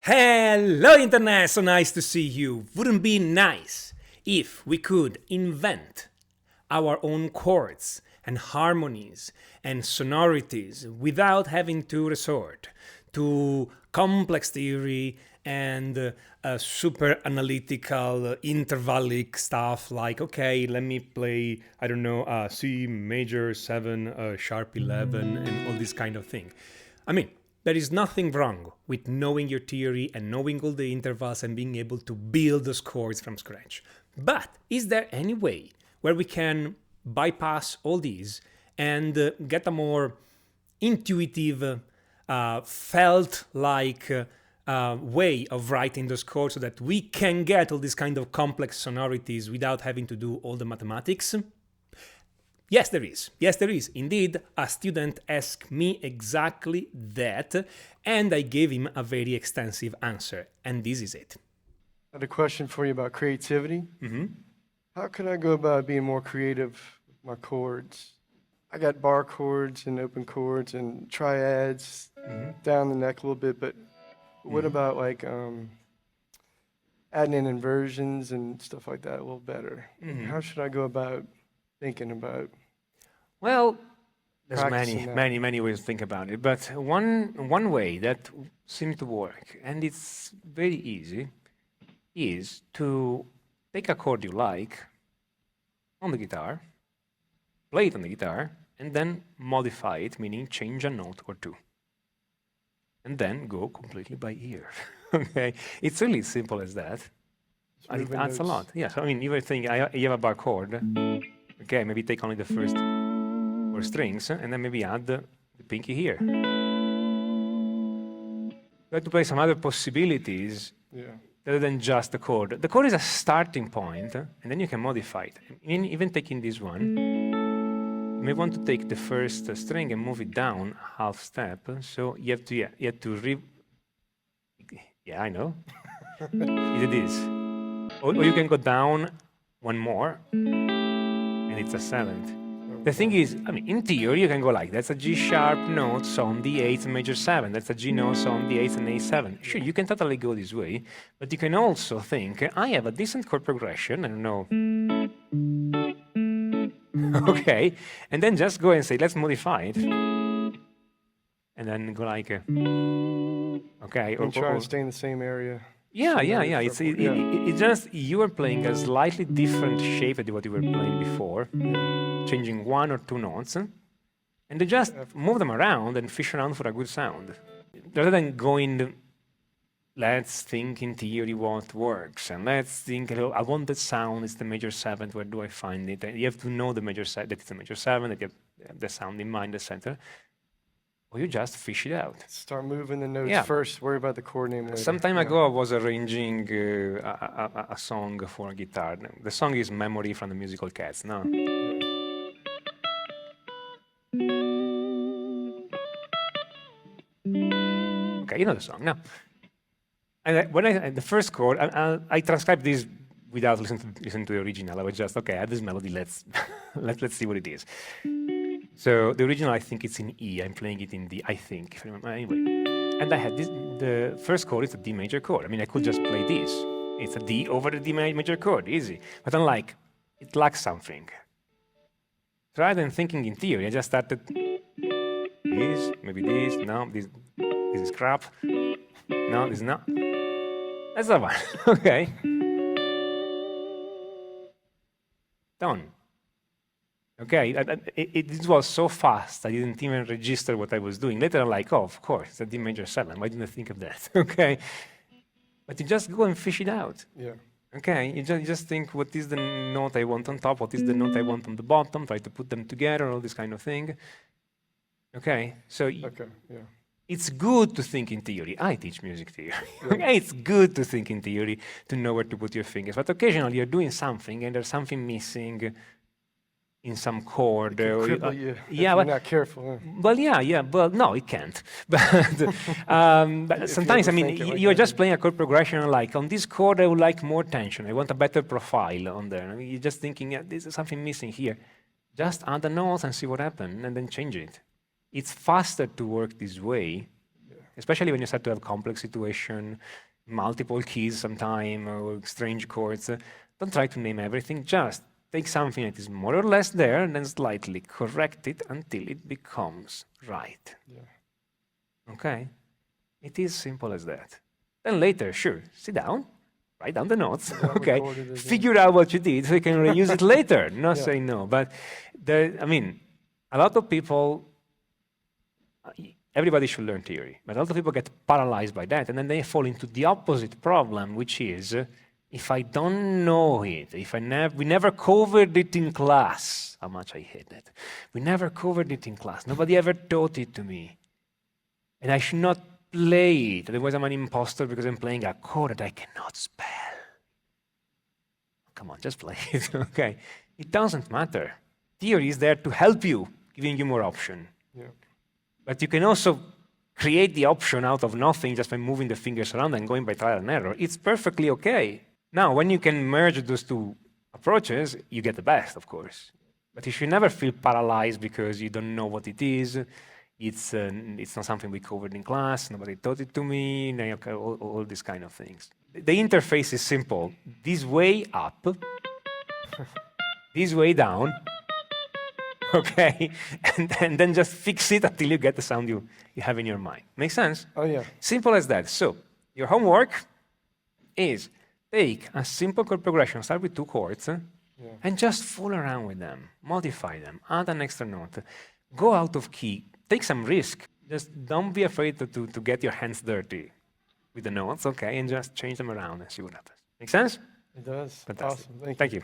Hello Internet, so nice to see you. Wouldn't be nice if we could invent our own chords and harmonies and sonorities without having to resort to complex theory and super analytical intervallic stuff like, okay, let me play, I don't know, C major 7, sharp 11 and all this kind of thing. I mean, there is nothing wrong with knowing your theory and knowing all the intervals and being able to build those chords from scratch. But is there any way where we can bypass all these and get a more intuitive, felt-like way of writing those chords so that we can get all these kind of complex sonorities without having to do all the mathematics? Yes, there is. Yes, there is. Indeed, a student asked me exactly that, and I gave him a very extensive answer, and this is it. I had a question for you about creativity. Mm-hmm. How can I go about being more creative with my chords? I got bar chords and open chords and triads down the neck a little bit, but what about like adding in inversions and stuff like that a little better? How should I go about thinking about? Well, there's Practicing many ways to think about it, but one way that seems to work, and it's very easy, is to take a chord you like on the guitar, play it on the guitar, and then modify it, meaning change a note or two. And then go completely by ear. Okay? It's really as simple as that. And it adds a lot. Yes, I mean, you were thinking, you have a bar chord. Okay, maybe take only the first 4 strings, and then maybe add the pinky here. Try to play some other possibilities rather than just the chord. The chord is a starting point, and then you can modify it. Even taking this one, you may want to take the first string and move it down a half step. So you have to yeah, I know. You do this. Or you can go down one more, and it's a 7th. The thing is, I mean, in theory, you can go like, that's a G sharp note, so on the 8th major 7. That's a G note, so on the 8th and A7. Sure, you can totally go this way, but you can also think, I have a decent chord progression, I don't know. Okay, and then just go and say, let's modify it. And then go like, okay. And try and stay in the same area. Yeah. It's just you are playing a slightly different shape than what you were playing before, changing 1 or 2 notes, and then just move them around and fish around for a good sound. Rather than going, let's think in theory what works, and let's think, I want that sound, it's the major 7th, where do I find it? And you have to know the major 7, that it's the major 7, that you have the sound in mind, the center. Or you just fish it out. Start moving the notes first, worry about the chord name later. Some time ago, I was arranging a song for a guitar. The song is Memory from the musical Cats, no? Okay, you know the song, no? And when the first chord, I transcribed this without listening to the original. I was just, okay, I have this melody, let's see what it is. So the original, I think it's in E. I'm playing it in D, I think, if I remember. Anyway, and I had this. The first chord is a D major chord. I mean, I could just play this. It's a D over the D major chord, easy. But I'm like, it lacks something. So rather than thinking in theory, I just started this, maybe this. No, this is crap. No, this is not. That's the one. Okay. Done. Okay, it was so fast, I didn't even register what I was doing. Later I'm like, oh, of course, it's a D major 7. Why didn't I think of that? Okay, but you just go and fish it out. Yeah. Okay, you just think, what is the note I want on top? What is the note I want on the bottom? Try to put them together, all this kind of thing. Okay, so it's good to think in theory. I teach music theory. Okay, it's good to think in theory, to know where to put your fingers. But occasionally you're doing something and there's something missing in some chord. If you're not careful. Well, well, no, it can't. But sometimes, I mean, you're just playing a chord progression, like, on this chord I would like more tension. I want a better profile on there. I mean, you're just thinking, yeah, this is something missing here. Just add a note and see what happens, and then change it. It's faster to work this way especially when you start to have complex situation, multiple keys sometime, or strange chords. Don't try to name everything, just take something that is more or less there and then slightly correct it until it becomes right. Yeah. Okay? It is simple as that. Then later, sure, sit down, write down the notes, okay? Figure out what you did so you can reuse it later, not say no. But I mean, a lot of people, everybody should learn theory, but a lot of people get paralyzed by that, and then they fall into the opposite problem, which is, if I don't know it, if we never covered it in class, how much I hate that. We never covered it in class. Nobody ever taught it to me. And I should not play it. Otherwise, I'm an imposter because I'm playing a chord that I cannot spell. Come on, just play it, okay? It doesn't matter. Theory is there to help you, giving you more option. Yeah. But you can also create the option out of nothing just by moving the fingers around and going by trial and error. It's perfectly okay. Now, when you can merge those two approaches, you get the best, of course. But you should never feel paralyzed because you don't know what it is. It's not something we covered in class. Nobody taught it to me. All these kind of things. The interface is simple. This way up, this way down, okay? And then just fix it until you get the sound you have in your mind. Make sense? Oh, yeah. Simple as that. So your homework is take a simple chord progression, start with 2 chords, and just fool around with them, modify them, add an extra note, go out of key, take some risk. Just don't be afraid to get your hands dirty with the notes, okay, and just change them around and see what happens. Make sense? It does. Fantastic. Awesome. Thank you.